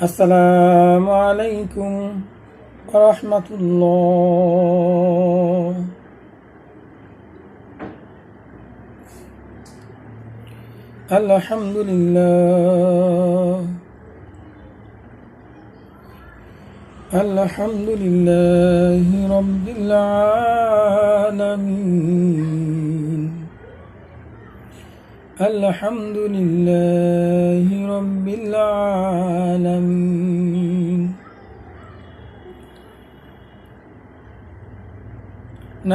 আসসালামু আলাইকুম রাহমাতুল্লাহ। আলহামদুলিল্লাহ আলহামদুলিল্লাহি রাব্বিল আলামিন। আলহামদুলিল্লাহি রাব্বিল আলামিন।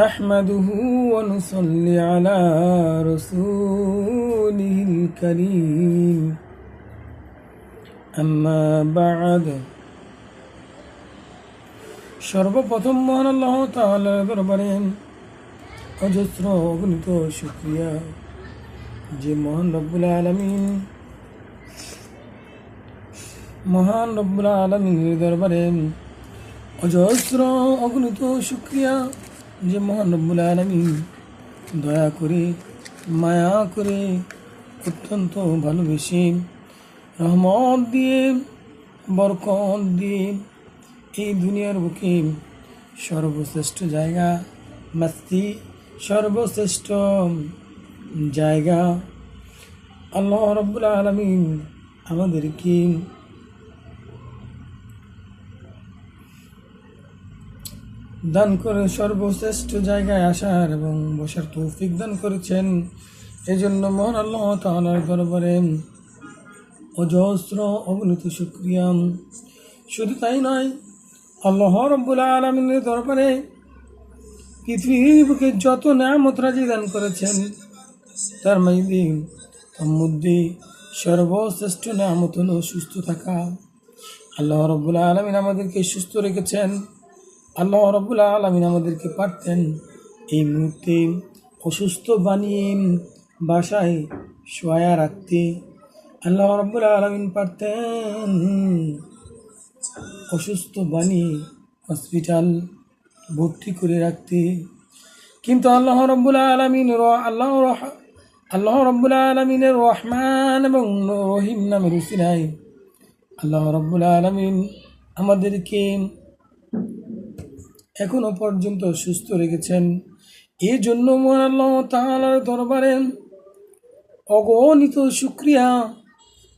نحمده ونصلي على رسوله الكريم أما بعد। সর্বপ্রথম মহান আল্লাহ তাআলার দরবারে অজস্র অগণিত শুকরিয়া যে মহান রব্বুল আলামিনের দরবারে অজস্র অগণিত শুকরিয়া যে মহান রব্বুল আলামিন দয়া করে মায়া করে অত্যন্ত ভালোবেসে রহমত দিয়ে বরকত দিয়ে এই দুনিয়ার বুকে সর্বশ্রেষ্ঠ জায়গা মাস্তি সর্বশ্রেষ্ঠ জায়গা আল্লাহ রাব্বুল আলামিন আমাদেরকে দান করে সর্বশ্রেষ্ঠ জায়গায় আসার এবং বসার তৌফিক দান করেছেন। এই জন্য মহান আল্লাহ তাআলার দরবারে অজস্র অগণিত শুকরিয়া। শুধু তাই নয়, আল্লাহ রাব্বুল আলামিনের দরবারে পৃথিবীর বুকে যত নেয়ামত রাজি দান করেছেন তার মধ্যে সর্বশ্রেষ্ঠ নেয়ামত হলো সুস্থ থাকা। আল্লাহ রাব্বুল আলামিন আমাদেরকে সুস্থ রেখেছেন। আল্লাহ রাব্বুল আলামিন আমাদেরকে পারতেন এই মুহূর্তে অসুস্থ বানিয়ে বাসায় শোয়া রাখতে। আল্লাহ রাব্বুল আলামিন পারতেন অসুস্থ বানিয়ে হসপিটাল ভর্তি করে রাখতে, কিন্তু আল্লাহ রাব্বুল আলামিনের রহমান এবং রহিম নামের উসিলায় আল্লাহ রাব্বুল আলামিন আমাদেরকে এখনো পর্যন্ত সুস্থ রেখেছেন। এই জন্য মহান আল্লাহ তাআলার দরবারে অগণিত শুকরিয়া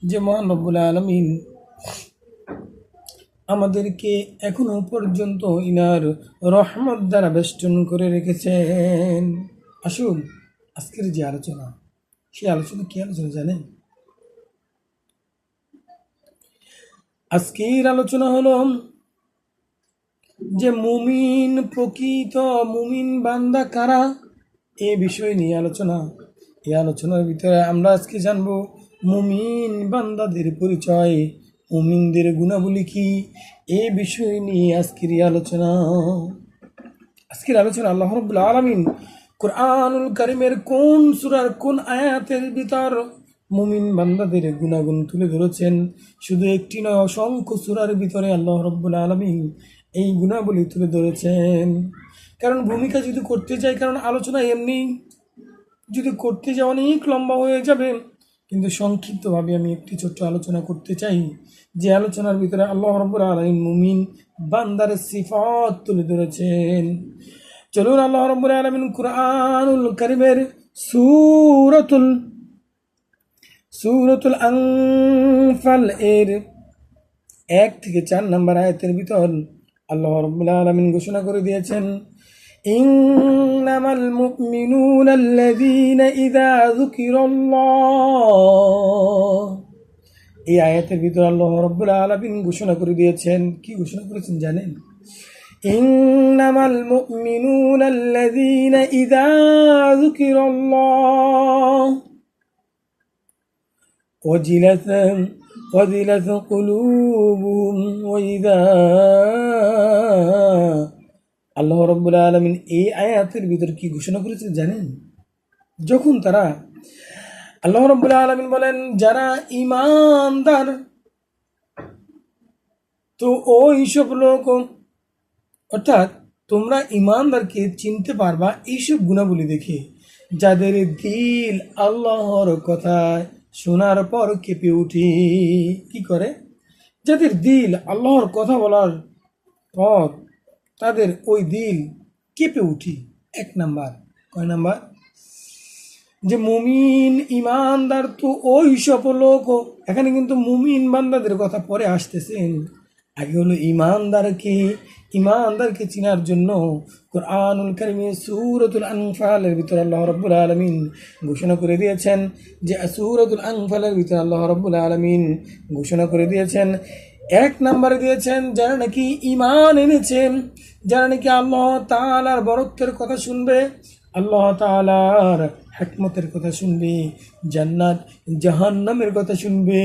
যে মহান রব্বুল আলামিন আমাদেরকে এখনো পর্যন্ত ইনার রহমত দ্বারা বেষ্টন করে রেখেছেন। আসুন আজকের যে আলোচনা, সেই আলোচনা কি আলোচনা জানেন? আজকের আলোচনা হলো যে প্রকৃত মুমিন বান্দা কারা, এ বিষয় নিয়ে আলোচনা। এই আলোচনার ভিতরে আমরা আজকে জানবো মুমিন বান্দাদের পরিচয়, মুমিনদের গুণাবলী কি, এই বিষয় নিয়ে আজকের আলোচনা। আল্লাহ রাব্বুল আলামিন কুরআনুল কারীমের কোন সূরার কোন আয়াতের ভিতর মুমিন বান্দাদের গুণাগুণ তুলে ধরেছেন? শুধু একটি নয়, অসংখ্য সূরার ভিতরে আল্লাহ রাব্বুল আলামিন এই গুণাবলী তুলে ধরেছেন। কারণ ভূমিকা যদি করতে যাই, কারণ আলোচনা এমনি যদি করতে যাই অনেক লম্বা হয়ে যাবে, কিন্তু সংক্ষিপ্তভাবে আমি একটি ছোট্ট আলোচনা করতে চাই। যে আলোচনার ভিতরে আল্লাহ রাব্বুল আলামিন মুমিন বান্দার সিফাত তুলে ধরেছেন। চলুন আল্লাহ রাব্বুল আলামিন কুরআনুল কারীমের সূরাতুল আনফাল এর 1 থেকে 4 নম্বর আয়াতের ভিতর আল্লাহ রাব্বুল আলামিন ঘোষণা করে দিয়েছেন, ইন্নামাল মুমিনুনা আল্লাযীনা ইযা যুকিরাল্লাহ। এই আয়াতের ভিতর আল্লাহ রাব্বুল আলামিন ঘোষণা করে দিয়েছেন, কি ঘোষণা করেছেন জানেন? ইন্নামাল মুমিনুনা আল্লাযীনা ইযা যুকিরাল্লাহ ওয়াজিলাত কুলুবুহুম ওয়াইযা। আল্লাহ রাব্বুল আলামিন এই আয়াতের ভিতর কি ঘোষণা করেছেন জানেন? যখন তারা, আল্লাহ রাব্বুল আলামিন বলেন, যারা ঈমানদার, তো ওই সব লোক, অর্থাৎ তোমরা ঈমানদারকে চিনতে পারবা এইসব গুণাবলী দেখে, যাদের দিল আল্লাহর কথা শোনার পর কেঁপে উঠে। কি করে? যাদের দিল আল্লাহর কথা বলার পর তাদের ওই দিল কেঁপে উঠি। এক নাম্বার, কয় নাম্বার? যে মুমিন ইমানদার তো ওই সব লোক, এখানে কিন্তু মুমিন বান্দাদের কথা পরে আসতেছেন। আগে হলো ইমানদারকে চিনার জন্য কুরআনুল কারীমে সূরাতুল আনফালের ভিতরে আল্লাহ রাব্বুল আলামিন ঘোষণা করে দিয়েছেন যে সূরাতুল আনফালের ভিতরে আল্লাহ রাব্বুল আলামিন ঘোষণা করে দিয়েছেন, এক নম্বরে দিয়েছেন যারা নাকি ঈমান এনেছেন, যারা নাকি আল্লাহ তাআলার বরকতের কথা শুনবে, আল্লাহ তাআলার হিকমতের কথা শুনবে, জান্নাত জাহান্নামের কথা শুনবে,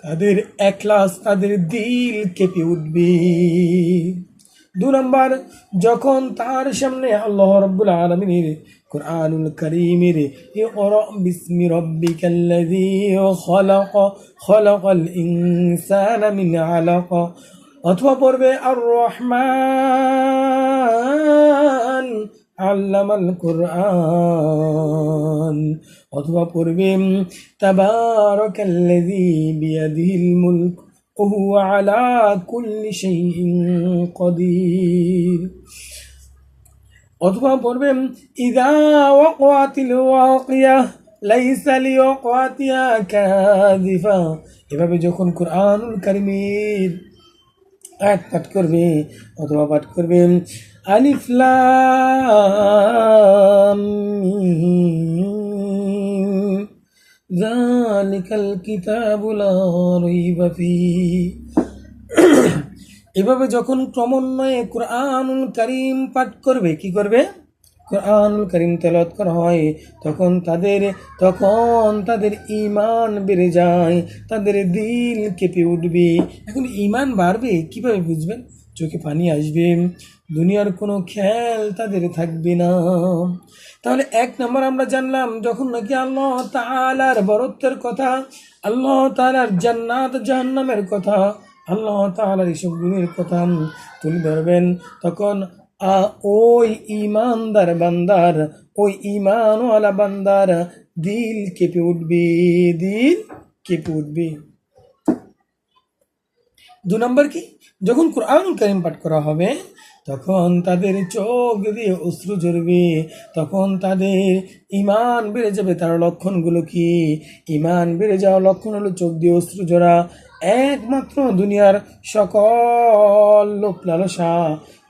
তাদের ইখলাস, তাদের দিল কেঁপে উঠবে। 2 নম্বর, যখন তার সামনে আল্লাহ রাব্বুল আলামিনের কুরআনুল কারীমের ইকরা বিসমি রাব্বিকাল্লাযী খালাকাল ইনসানা মিন আলাক অথবা পড়বে আর রহমান আল্লামাল কুরআন অথবা পড়বে তাবারাকাল্লাযী বিয়াদিহিল মুলক وهو على كل شيء قدير অথবা পড়বেন ইযা ওয়াকাতিল ওয়াকিয়া লাইসা লিওয়াকাতিহা কাযিফা। এভাবে যখন কুরআনুল কারীমের আয়াত পাঠ করবে অথবা পাঠ করবেন আলিফ লাম মিম যালিকাল কিতাবু লা রাইবা ফীহি। এভাবে যখন ক্রমান্বয়ে কুরআনুল কারীম পাঠ করবে, কি করবে? কুরআনুল কারীম তেলাওয়াত করা হয়, তখন তাদের ঈমান বেড়ে যায়, তাদের দিল কেঁপে উঠবে। এখন ঈমান বাড়বে কিভাবে বুঝবেন? চোখে পানি আসবে, দুনিয়ার কোনো খেয়াল তাদের থাকবে না। তাহলে 1 নম্বর আমরা জানলাম, যখন নাকি আল্লাহ তাআলার বরত্বের কথা, আল্লাহ তাআলার জান্নাত জাহান্নামের কথা, আল্লাহ তাআলার এসব গুণের কথা তুলে ধরবেন, তখন ওই ঈমানদার বান্দার, ওই ঈমানওয়ালা বান্দার দিল কেঁপে উঠবে, দিল কেঁপে উঠবে। 2 নম্বর কি? যখন কুরআনুল কারীম পাঠ করা হবে তখন তাদের চোখ দিয়ে অশ্রু ঝরবে, তখন তাদের ঈমান বেড়ে যাবে। তার লক্ষণগুলো কি? ঈমান বেড়ে যাওয়ার লক্ষণ হলো চোখ দিয়ে অশ্রু ঝরা। একমাত্র দুনিয়ার সকল লোভ লালসা,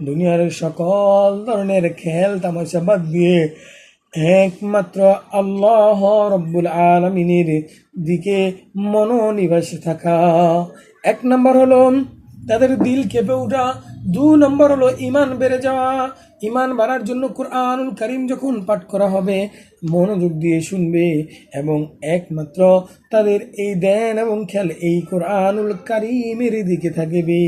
দুনিয়ার সকল ধরনের খেল তামাশা বাদ দিয়ে একমাত্র আল্লাহ রাব্বুল আলামিনের দিকে মনোনিবেশ থাকা। 1 নম্বর হলো তাদের দিল কেঁপে ওঠা। 2 নম্বর হলো ঈমান বেড়ে যাওয়া। ঈমান বাড়ার জন্য কুরআনুল কারীম যখন পাঠ করা হবে মনোযোগ দিয়ে শুনবে এবং একমাত্র তাদের এই ধ্যান এবং খেয়াল এই কুরআনুল কারীমের দিকে থাকবে।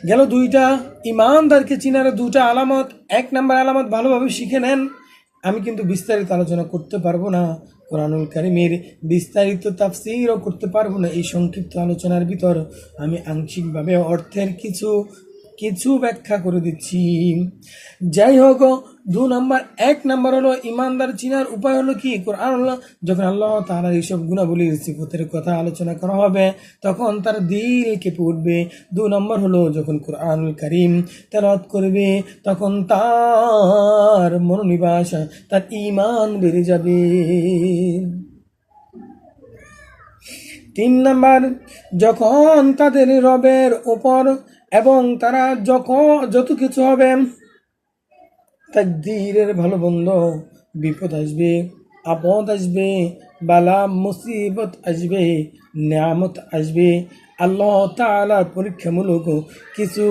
গেল 2টা ঈমানদারকে চিনার 2টা আলামত। 1 নম্বর আলামত ভালোভাবে শিখে নেন। আমি কিন্তু বিস্তারিত আলোচনা করতে পারবো না, কুরআনুল কারীমের বিস্তারিত তাফসীরও করতে পারবো না। এই সংক্ষিপ্ত আলোচনার ভিতর আমি আংশিকভাবে অর্থের কিছু ব্যাখ্যা করে দিচ্ছি। যাই হোক, 2 নম্বর 1 নম্বর হলো ঈমানদার চিনার উপায় হলো কি? যখন আল্লাহ তাআলার এইসব গুণাবলীর সিফাতের কথা আলোচনা করা হবে তখন তার দিল কেঁপে উঠবে। 2 নম্বর হলো যখন কুরআনুল কারীম তেলাওয়াত করবে তখন তার মনোনিবাস, তার ঈমান বেড়ে যাবে। 3 নম্বর, যখন তাদের রবের উপর এবং তারা যত কিছু হবে তাকদীরের ভালো বন্ধ, বিপদ আসবে, আপদ আসবে, বালা মুসিবত আসবে, নিয়ামত আসবে, আল্লাহ তাআলার পরীক্ষামূলক কিছু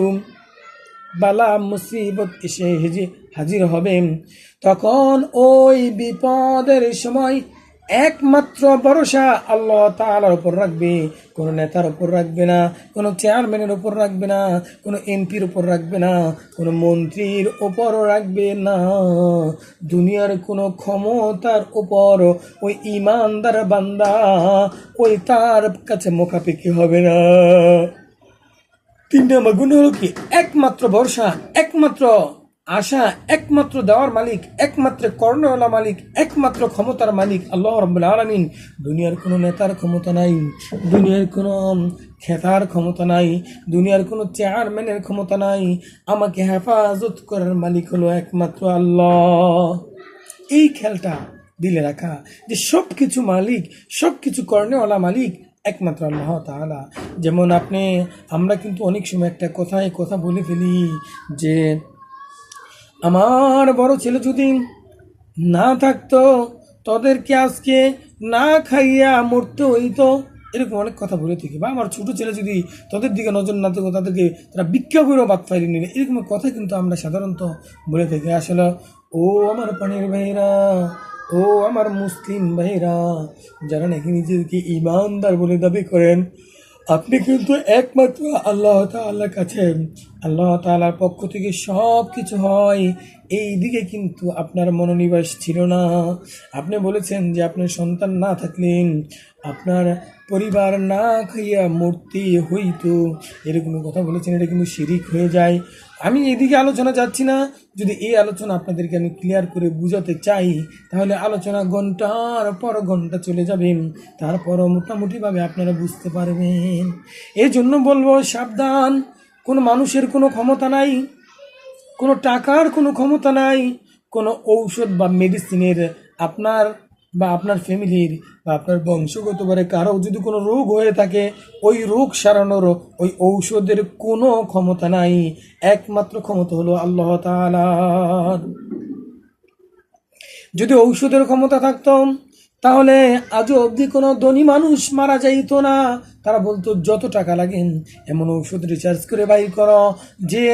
বালা মুসিবত এসে হাজির হবে, তখন ওই বিপদের সময় একমাত্র ভরসা আল্লাহ তাআলার উপর রাখবে। কোনো নেতার উপর রাখবে না, কোনো চেয়ারম্যানের উপর রাখবে না, কোনো এমপির উপর রাখবে না, কোনো মন্ত্রীর উপরও রাখবে না, দুনিয়ার কোনো ক্ষমতার উপর ওই ঈমানদার বান্দা ওই তার কাছে মুখাপেক্ষি হবে না। 3 নম্বর গুণ হলো কি? একমাত্র ভরসা, একমাত্র আশা একমাত্র দেওয়ার মালিক, একমাত্র কর্ণওয়ালা মালিক, একমাত্র ক্ষমতার মালিক আল্লাহ রাব্বুল আলামিন। দুনিয়ার কোনো নেতার ক্ষমতা নাই, দুনিয়ার কোনো খেতার ক্ষমতা নাই, দুনিয়ার কোনো চেয়ারম্যানের ক্ষমতা নাই। আমাকে হেফাজত করার মালিক হলো একমাত্র আল্লাহ। এই খেয়ালটা দিলে রাখা যে সব কিছু মালিক, সব কিছু কর্ণওয়ালা মালিক একমাত্র আল্লাহ তাআলা। যেমন আমরা কিন্তু অনেক সময় একটা কথা বলে ফেলি যে আমার বড় ছেলে যদি না থাকতো তাদেরকে আজকে না খাইয়া মরতে হইতো, এরকম অনেক কথা বলে থাকি। বা আমার ছোটো ছেলে যদি তাদের দিকে নজর না থাকতো তাদেরকে তারা ভিক্ষা করেও বাদ পাইনি নিলে, এরকম কথা কিন্তু আমরা সাধারণত বলে থাকি। আসলে ও আমার পানির ভাইরা, ও আমার মুসলিম ভাইরা, যারা নাকি নিজেদেরকে ইমানদার বলে দাবি করেন, আপনি কিন্তু একমাত্র আল্লাহ তাআলার কাছে, আল্লাহ তাআলার পক্ষ থেকে সব কিছু হয়। এই দিকে কিন্তু আপনার মনোনিবেশ ছিল না। আপনি বলেছেন যে আপনার সন্তান না থাকলেন আপনার পরিবার না খাইয়া মরতে হইতো, এরকম কথা বলেছেন। এটা কিন্তু শিরিক হয়ে যায়। আমি এদিকে আলোচনা যাচ্ছি না। যদি এই আলোচনা আপনাদেরকে আমি ক্লিয়ার করে বুঝাতে চাই তাহলে আলোচনা ঘন্টার পর ঘন্টা চলে যাবে, তারপরও মোটামুটিভাবে আপনারা বুঝতে পারবেন। এই জন্য বলবো সাবধান। কোনো মানুষের কোনো ক্ষমতা নাই, কোনো টাকার কোনো ক্ষমতা নাই, কোনো ঔষধ বা মেডিসিনের আপনার বা আপনার ফ্যামিলির বা আপনার বংশগতভাবে কারো যদি কোনো রোগ হয়ে থাকে, ওই রোগ সারানোর ওই ঔষধের কোনো ক্ষমতা নাই। একমাত্র ক্ষমতা হলো আল্লাহ তাআলার। যদি ঔষধের ক্ষমতা থাকতো তাহলে আজও অবধি কোনো ধনী মানুষ মারা যাইতো না। তারা বলতো যত টাকা লাগে এমন ঔষধ রিচার্জ করে বাইর করো, যে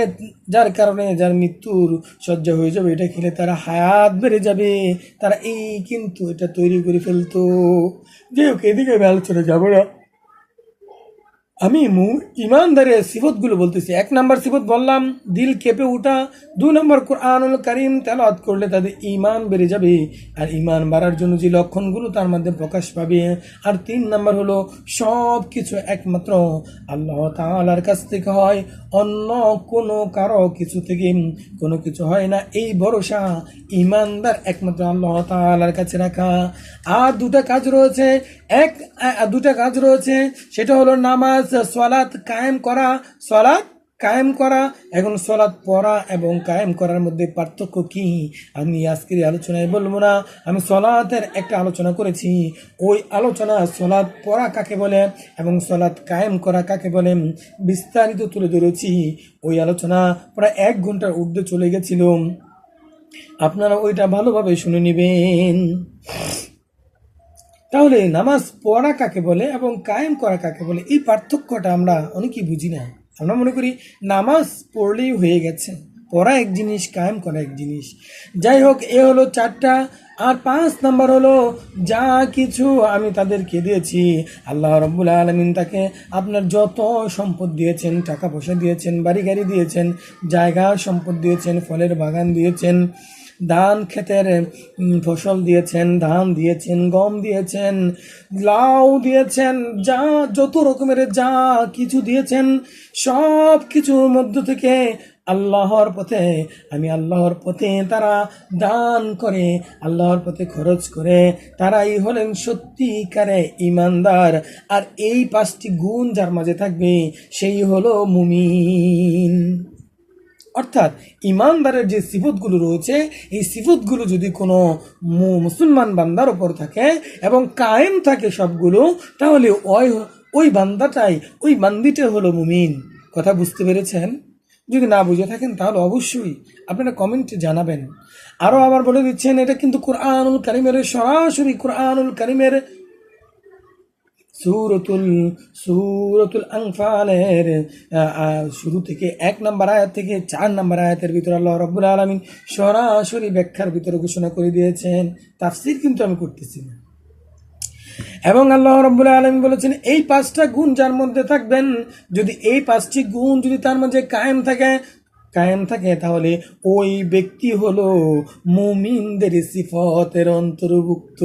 যার কারণে যার মৃত্যুর শয্যা হয়ে যাবে, এটা খেলে তারা হায়াত বেড়ে যাবে। তারা কিন্তু এটা তৈরি করে ফেলতো। যে হোক, এদিকে আমি আলোচনা যাবো না। আমি ইমানদারের সিফতগুলো বলতেছি। 1 নম্বর সিফত বললাম দিল কেঁপে ওঠা। 2 নম্বর কোরআনুল কারীম তেলাওয়াত করলে তাদের ঈমান বেড়ে যাবে, আর ঈমান বাড়ার জন্য যে লক্ষণগুলো তার মধ্যে প্রকাশ পাবে। আর 3 নম্বর হলো সব কিছু একমাত্র আল্লাহ তাআলার কাছ থেকে হয়, অন্য কোনো কারো কিছু থেকে কোনো কিছু হয় না। এই ভরসা ঈমানদার একমাত্র আল্লাহ তাআলার কাছে রাখা। আর দুটা কাজ রয়েছে, সেটা হলো নামাজ, সালাত কায়েম করা। সালাত কায়েম করা। এখন সালাত পড়া এবং কায়েম করার মধ্যে পার্থক্য কি আমি আজকের আলোচনায় বলবো না। আমি সালাতের একটা আলোচনা করেছি, ওই আলোচনা সালাত পড়া কাকে বলে এবং সালাত কায়েম করা কাকে বলে বিস্তারিত তুলে ধরেছি। ওই আলোচনা প্রায় 1 ঘন্টার ঊর্ধ্বে চলে গেছিল, আপনারা ওইটা ভালোভাবে শুনে নেবেন। তাহলে নামাজ পড়া কাকে বলে এবং কায়েম করা কাকে বলে, এই পার্থক্যটা আমরা অনেকেই বুঝি না। আমরা মনে করি নামাজ পড়লেই হয়ে গেছে, পড়া এক জিনিস, কায়েম করা এক জিনিস। যাই হোক, এ হলো 4টা। আর 5 নম্বর হলো যা কিছু আমি তাদেরকে দিয়েছি, আল্লাহ রাব্বুল আলামিন তাকে আপনার যত সম্পদ দিয়েছেন, টাকা পয়সা দিয়েছেন, বাড়ি গাড়ি দিয়েছেন, জায়গা সম্পদ দিয়েছেন, ফলের বাগান দিয়েছেন, ধান ক্ষেতের ফসল দিয়েছেন, ধান দিয়েছেন, গম দিয়েছেন, লাউ দিয়েছেন, যা যত রকমের যা কিছু দিয়েছেন, সব কিছুর মধ্য থেকে আল্লাহর পথে তারা দান করে, আল্লাহর পথে খরচ করে, তারাই হলেন সত্যিকারে ইমানদার। আর এই 5টি গুণ যার মাঝে থাকবে সেই হলো মুমিন। অর্থাৎ ইমানদারের যে সিফতগুলো রয়েছে, এই সিফতগুলো যদি কোনো মুসলমান বান্দার ওপর থাকে এবং কায়েম থাকে সবগুলো, তাহলে ওই বান্দিটা হলো মুমিন। কথা বুঝতে পেরেছেন? যদি না বুঝে থাকেন তাহলে অবশ্যই আপনারা কমেন্টে জানাবেন। আরও আবার বলে দিচ্ছেন, এটা কিন্তু কোরআনুল কারীমের সরাসরি কোরআনুল কারীমের সূরাতুল আনফালের শুরু থেকে 1 নম্বর আয়াত থেকে 4 নম্বর আয়াতের ভিতরে আল্লাহ রাব্বুল আলামিন সরাসরি ব্যাখ্যার ভিতরে ঘোষণা করে দিয়েছেন। তাফসীর কিন্তু আমি করতেছি না। এবং আল্লাহ রাব্বুল আলামিন বলেছেন এই 5টা গুণ যার মধ্যে থাকবেন, যদি এই 5টি গুণ যদি তার মধ্যে কায়েম থাকে, কায়েম থাকে, তাহলে ওই ব্যক্তি হলো মুমিনদের সিফতের অন্তর্ভুক্ত।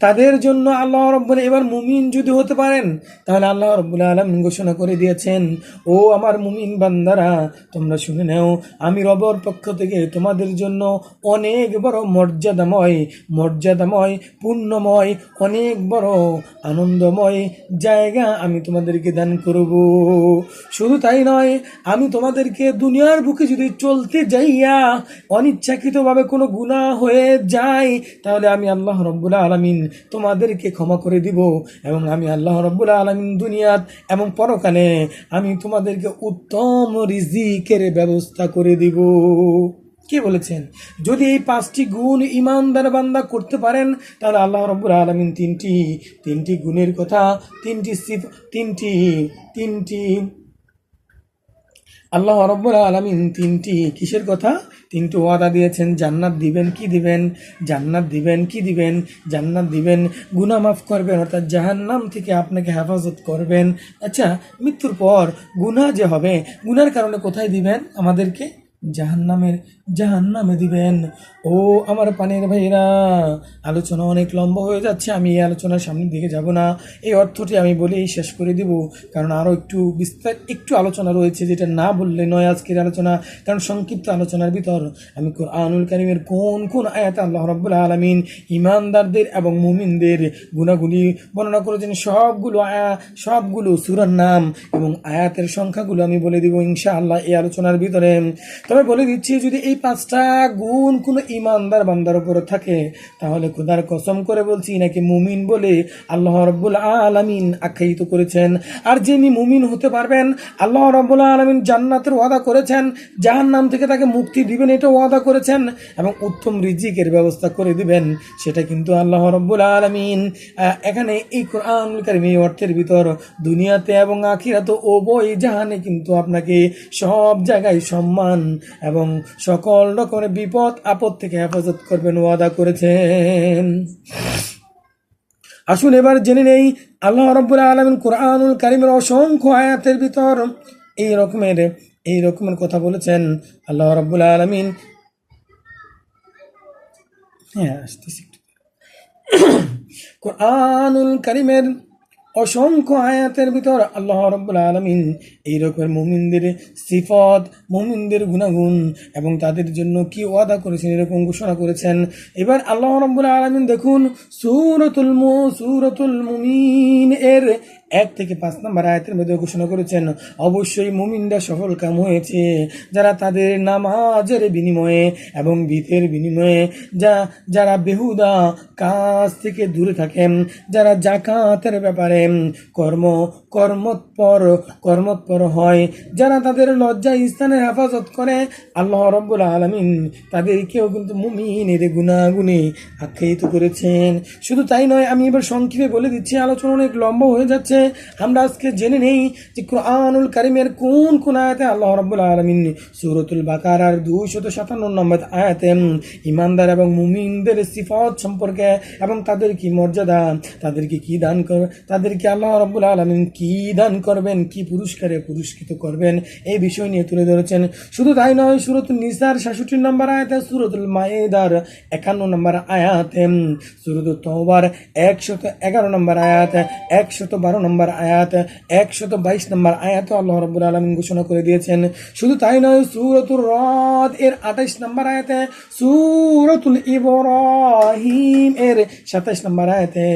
তাদের জন্য আল্লাহ রাব্বুল, এবার মুমিন যদি হতে পারেন তাহলে আল্লাহ রাব্বুল আলামিন ঘোষণা করে দিয়েছেন, ও আমার মুমিন বান্দারা তোমরা শুনে নাও, আমি রবের পক্ষ থেকে তোমাদের জন্য অনেক বড় মর্যাদাময় পুণ্যময় অনেক বড় আনন্দময় জায়গা আমি তোমাদেরকে দান করব। শুধু তাই নয়, আমি তোমাদেরকে দুনিয়ার বুকে যদি চলতে যাইয়া অনিচ্ছাকৃতভাবে কোনো গুনাহ হয়ে যায়, তাহলে আমি আল্লাহ রাব্বুল আলামিন তোমাদেরকে ক্ষমা করে দিব, এবং আমি আল্লাহ রাব্বুল আলামিন দুনিয়াত এবং পরকালে আমি তোমাদেরকে উত্তম রিজিকের ব্যবস্থা করে দিব। কে বলেছেন? যদি এই 5টি গুণ ইমানদার বান্দা করতে পারেন, তাহলে আল্লাহ রাব্বুল আলামিন তিনটি গুণের কথা, তিনটি আল্লাহ রাব্বুল আলামিন তিনটি কিসের কথা? তিনটি ওয়াদা দিয়েছেন। জান্নাত দিবেন কি দিবেন, গুনাহ মাফ করবেন, অর্থাৎ জাহান্নাম থেকে আপনাকে হেফাজত করবেন। আচ্ছা, মৃত্যুর পর গুনাহ যে হবে, গুনার কারণে কোথায় দিবেন? আমাদেরকে জাহান্নামে দিবেন। ও আমার পানির ভাইরা, আলোচনা অনেক লম্বা হয়ে যাচ্ছে, আমি এই আলোচনার সামনের দিকে যাব না। এই অর্থটি আমি বলেই শেষ করে দিব, কারণ আরও একটু আলোচনা রয়েছে, যেটা না বললে নয় আজকের আলোচনা। কারণ সংক্ষিপ্ত আলোচনার ভিতর আমি কুরআনুল কারীমের কোন আয়াতে আল্লাহ রাব্বুল আলামিন ঈমানদারদের এবং মুমিনদের গুণাগুলি বর্ণনা করেছেন, সবগুলো সূরার নাম এবং আয়াতের সংখ্যাগুলো আমি বলে দিব ইনশাআল্লাহ এই আলোচনার ভিতরে। তবে বলে দিচ্ছি, যদি এই 5টা গুণ কোনো ইমানদার বান্দার উপরে থাকে, তাহলে খোদার কসম করে বলছি, নাকি মুমিন বলে আল্লাহ রাব্বুল আলামিন আখ্যায়িত করেছেন। আর যিনি মুমিন হতে পারবেন, আল্লাহ রাব্বুল আলামিন জান্নাতের ওয়াদা করেছেন, জাহান্নাম থেকে তাকে মুক্তি দিবেন এটা ওয়াদা করেছেন, এবং উত্তম রিজিকের ব্যবস্থা করে দিবেন, সেটা কিন্তু আল্লাহ রাব্বুল আলামিন এখানে এই কুরআনুল কারীম এই অর্থের ভিতর দুনিয়াতে এবং আখিরাতে উভয় জাহানে কিন্তু আপনাকে সব জায়গায় সম্মান এবং সকল রকমের বিপদ আপদ থেকে হেফাজত করবেন ওয়াদা করেছেন। আসুন এবার জেনে নেই, আল্লাহ রাব্বুল আলামিন কুরআনুল কারীমের অসংখ্য আয়াতের ভিতর এই রকমের কথা বলেছেন। আল্লাহ রাব্বুল আলামিন কুরআনুল কারীমের অসংখ্য আয়াতের ভিতর আল্লাহ রাব্বুল আলামিন এই রকমের মুমিনদের সিফত, মুমিনদের গুণাগুণ এবং তাদের জন্য কি ওয়াদা করেছেন এরকম ঘোষণা করেছেন। এবার আল্লাহ রাব্বুল আলামিন দেখুন, সূরাতুল মুমিন এর 1 থেকে 5 নম্বর আয়াতের মধ্যে ঘোষণা করেছেন, অবশ্যই মুমিনরা সফল কাম হয়েছে যারা তাদের নামাজের বিনিময়ে এবং বিতের বিনিময়ে যারা বেহুদা কাজ থেকে দূরে থাকেন, যারা যাকাতের ব্যাপারে কর্মতপর হয়, যারা তাদের লজ্জা স্থানের হেফাজত করে, আল্লাহ রাব্বুল আলামিন তাদেরকেও কিন্তু মুমিনের গুণাগুণে আখ্যায়িত করেছেন। শুধু তাই নয়, আমি এবার সংক্ষেপে বলে দিচ্ছি, আলোচনা অনেক লম্বা হয়ে যাচ্ছে। আমরা আজকে জেনে নেই যে কুরআনুল কারীমের কোন আয়াতে আল্লাহ রাব্বুল আলামিন সূরাতুল বাকারার 257 নম্বর আয়াতে ঈমানদার এবং মুমিনদের সিফাত সম্পর্কে এবং তাদের কি মর্যাদা, তাদেরকে আল্লাহ রাব্বুল আলামিন কি দান করবেন, কি পুরস্কারে পুরস্কৃত করবেন, এই বিষয় নিয়ে তুলে ধরেছেন। শুধু তাই নয়, সূরাতুন নিসার 66 নম্বর আয়াতে, সূরাতুল মায়েদার 51 নম্বর আয়াতে, সূরাতুত তাওবার 111 নম্বর আয়াত, 112 নম্বর আয়াত, 122 নম্বর আয়াতে আল্লাহ রাব্বুল আলামিন ঘোষণা করে দিয়েছেন। শুধু তাই নয়, সূরাতুর রাদ এর 28 নম্বর আয়াতে, সূরাতুল ইব্রাহিম এর 27 নম্বর আয়াতে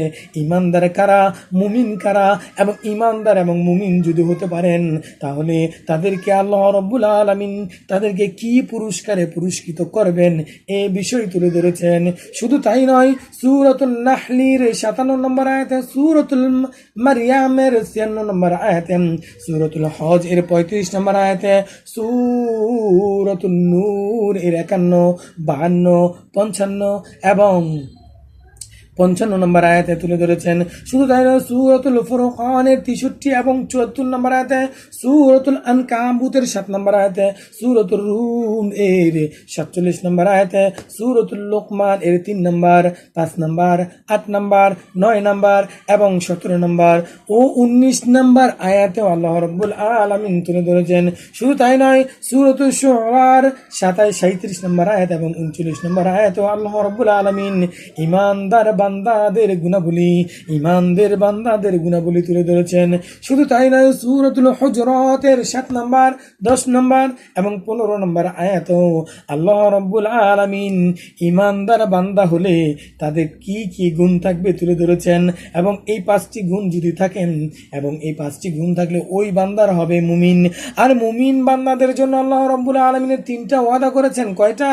ঈমানদার কারা, মুমিন কারা, এবং ঈমানদার এবং মুমিন যদি হতে পারেন, তাহলে তাদেরকে আল্লাহ রাব্বুল আলামিন তাদেরকে কি পুরস্কারে পুরস্কৃত করবেন এই বিষয় তুলে ধরেছেন। শুধু তাই নয়, সূরাতুল নাহলির 57 নম্বর আয়াতে, সূরাতুল মারইয়ামের 96 নম্বর আয়াতে, সূরাতুল হজ এর 35 নম্বর আয়াতে, সূরাতুন নূর এর 51, 52, 55 এবং 55 নম্বর আয়াতে তুলে ধরেছেন। শুধু তাই নয়, সূরাতুল ফুরকানের 63 এবং 74 নম্বর আয়াতে, সূরাতুল আনকাবুতের 7 নম্বর আয়াতে, সূরাতুর রুম এর 47 নম্বর আয়াতে, সূরাতুল লোকমান এর 3 নম্বর, 5 নম্বর, 8 নম্বর, 9 নম্বর এবং 17 নম্বর ও 19 নম্বর আয়াতেও আল্লাহ রাব্বুল আলামিন তুলে ধরেছেন। শুধু তাই নয়, সূরাতুল শুআরার 37 নম্বর আয়াত এবং 39 নম্বর আয়াতেও আল্লাহ রাব্বুল আলামিন ইমানদার বান্দাদের গুণাবলী তুলে ধরেছেন। শুধু তাই নয়, সূরাতুল হুজুরাতের 7 নম্বর, 10 নম্বর এবং 15 নম্বর আয়াতেও আল্লাহ রাব্বুল আলামিন ইমানদার বান্দা হলে তাদের কি কি গুণ থাকবে তুলে ধরেছেন। এবং এই 5টি গুণ যদি থাকেন এবং এই 5টি গুণ থাকলে ওই বান্দার হবে মুমিন। আর মুমিন বান্দাদের জন্য আল্লাহ রাব্বুল আলামিনের 3টা ওয়াদা করেছেন। কয়টা?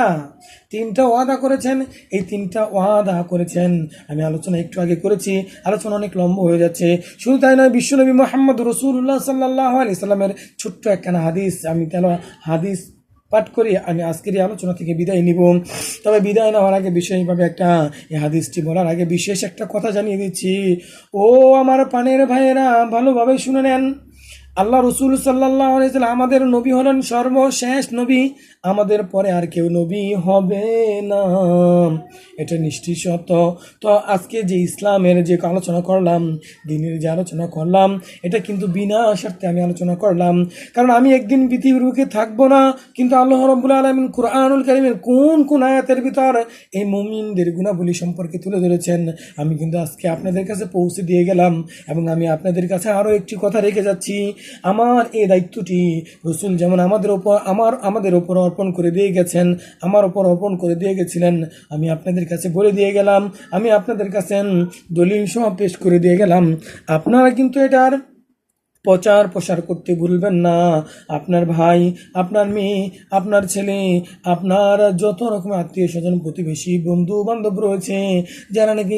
3টা ওয়াদা করেছেন। এই 3টা ওয়াদা করেছেন আমি আলোচনা একটু আগে করেছি, আলোচনা অনেক লম্বা হয়ে যাচ্ছে। শুধু তাই নয়, বিশ্বনবী মুহাম্মদ রাসূলুল্লাহ সাল্লাল্লাহু আলাইহি সাল্লামের ছোট্ট একখানা হাদিস, আমি হাদিস পাঠ করি আমি আজকের এই আলোচনা থেকে বিদায় নিব। তবে বিদায় নেওয়ার আগে বিশেষভাবে এই হাদিসটি বলার আগে বিশেষ একটা কথা জানিয়ে দিচ্ছি। ও আমার প্রাণের ভাইয়েরা, ভালোভাবে শুনে নেন। আল্লাহ রসুল সাল্লাল্লাহু আলাইহি সাল্লাম আমাদের নবী হলেন সর্বশেষ নবী, আমাদের পরে আর কেউ নবী হবে না, এটা নিশ্চিত সত্য। তো আজকে যে ইসলামের যে আলোচনা করলাম, দিনের যে আলোচনা করলাম, এটা কিন্তু বিনা স্বার্থে আমি আলোচনা করলাম। কারণ আমি একদিন পৃথিবীর বুকে থাকবো না, কিন্তু আল্লাহ রাব্বুল আলামিন কুরআনুল কারীমের কোন আয়াতের ভিতর এই মুমিনদের গুণাবলী সম্পর্কে তুলে ধরেছেন আমি কিন্তু আজকে আপনাদের কাছে পৌঁছে দিয়ে গেলাম। এবং আমি আপনাদের কাছে আরও একটি কথা রেখে যাচ্ছি। আমার এই দায়িত্বটি রসুল যেমন আমাদের ওপর অর্পণ করে দিয়ে গেছেন, আমার ওপর অর্পণ করে দিয়ে গেছিলেন, আমি আপনাদের কাছে বলে দিয়ে গেলাম, আমি আপনাদের কাছে দলিল সহ পেশ করে দিয়ে গেলাম। আপনারা কিন্তু এটার প্রচার প্রসার করতে ভুলবেন না। আপনার ভাই, আপনার মেয়ে, আপনার ছেলে, আপনার যত রকমের আত্মীয় স্বজন, প্রতিবেশী, বন্ধু বান্ধব রয়েছে, যারা নাকি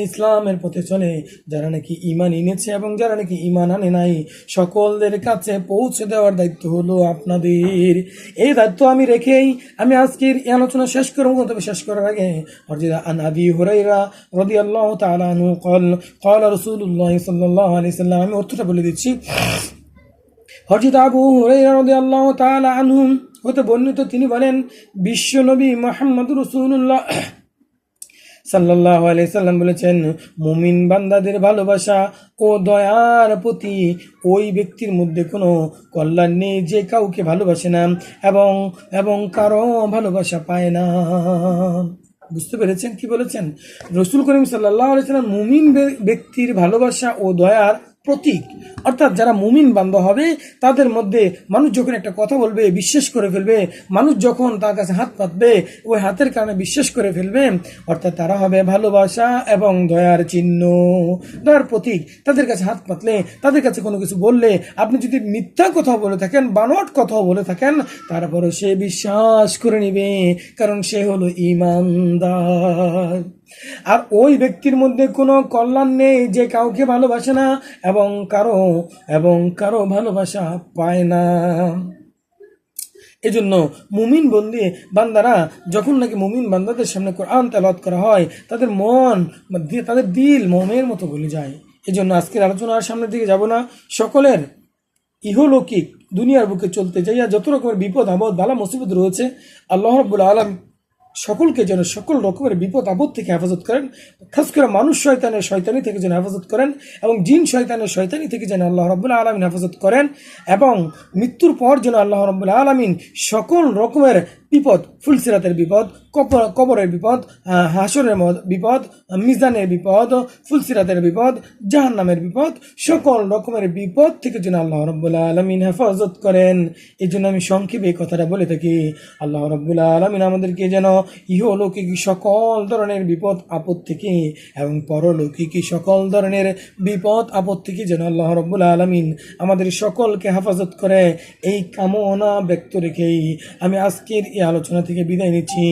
ইসলামের পথে চলে, যারা নাকি ঈমান এনেছে এবং যারা নাকি ঈমান আনে নাই, সকলদের কাছে পৌঁছে দেওয়ার দায়িত্ব হলো আপনাদের। এই দায়িত্ব আমি রেখেই আমি আজকের এই আলোচনা শেষ করব। তবে শেষ করার আগে আন আবি হুরায়রা রাদিয়াল্লাহু তাআলা আনহু قال رسول الله صلى الله عليه وسلم, আমি অর্থটা বলে দিচ্ছি। হযরত আবু হুরায়রা রাদিয়াল্লাহু তাআলা আনহু হতে বর্ণিত, তিনি বলেন, বিশ্ব নবী মুহাম্মদ রাসূলুল্লাহ সাল্লাল্লাহু আলাইহি সাল্লাম বলেছেন, মুমিন বান্দাদের ভালোবাসা ও দয়ার প্রতি ওই ব্যক্তির মধ্যে কোনো কল্যাণ নেই যে কাউকে ভালোবাসে না এবং কারো ভালোবাসা পায় না। বুঝতে পেরেছেন কি বলেছেন? রাসূল করিম সাল্লাল্লাহু আলাইহি সাল্লাম মুমিন ব্যক্তির ভালোবাসা ও দয়ার প্রতীক, অর্থাৎ যারা মুমিন বান্দা হবে তাদের মধ্যে মানুষ যখন একটা কথা বলবে বিশ্বাস করে ফেলবে, মানুষ যখন তার কাছে হাত পাতবে ওই হাতের কারণে বিশ্বাস করে ফেলবে, অর্থাৎ তারা হবে ভালোবাসা এবং দয়ার চিহ্ন, দয়ার প্রতীক। তাদের কাছে হাত পাতলে, তাদের কাছে কোনো কিছু বললে, আপনি যদি মিথ্যা কথা বলে থাকেন, বানোয়াট কথাও বলে থাকেন, তারপরে সে বিশ্বাস করে নেবে, কারণ সে হলো ঈমানদার। আর ওই ব্যক্তির মধ্যে কোনো কল্যাণ নেই যে কাউকে ভালোবাসে না এবং কারো ভালোবাসা পায় না। এজন্য মুমিন বান্দারা যখন নাকি মুমিন বান্দাদের সামনে কোরআন তেলাওয়াত করা হয়, তাদের তাদের দিল মোমের মতো গলে যায়। এজন্য আজকের আলোচনার সামনের দিকে যাব না। সকলের ইহলৌকিক দুনিয়ার বুকে চলতে যাইয়া যত রকমের বিপদ আপদ বালা মুসিবত রয়েছে, আল্লাহ রাব্বুল আলামিন সকলকে যেন সকল রকমের বিপদ আপদ থেকে হেফাজত করেন। খাস করে মানুষ শয়তানি থেকে যেন হেফাজত করেন এবং জিন শয়তানি থেকে যেন আল্লাহ রাব্বুল আলামিন হেফাজত করেন। এবং মৃত্যুর পর যেন আল্লাহ রাব্বুল আলামিন সকল রকমের বিপদ, ফুলসিরাতের বিপদ, কবরের বিপদ, হাসরের বিপদ, মিজানের বিপদ, ফুলসিরাতের বিপদ, জাহান্নামের বিপদ, সকল রকমের বিপদ থেকে যেন আল্লাহ রাব্বুল আলামিন হেফাজত করেন। এই জন্য আমি সংক্ষেপে এই কথাটা বলে থাকি, আল্লাহ রাব্বুল আলামিন আমাদেরকে যেন ইহলৌকিক সকল ধরনের বিপদ আপদ থেকে এবং পরলৌকিক সকল ধরনের বিপদ আপদ থেকে যেন আল্লাহ রাব্বুল আলামিন আমাদের সকলকে হেফাজত করে, এই কামনা ব্যক্ত রেখেই আমি আজকের এই আলোচনা থেকে বিদায় নিচ্ছি।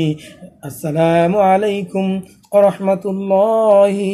আসসালামু আলাইকুম ওয়া রাহমাতুল্লাহি।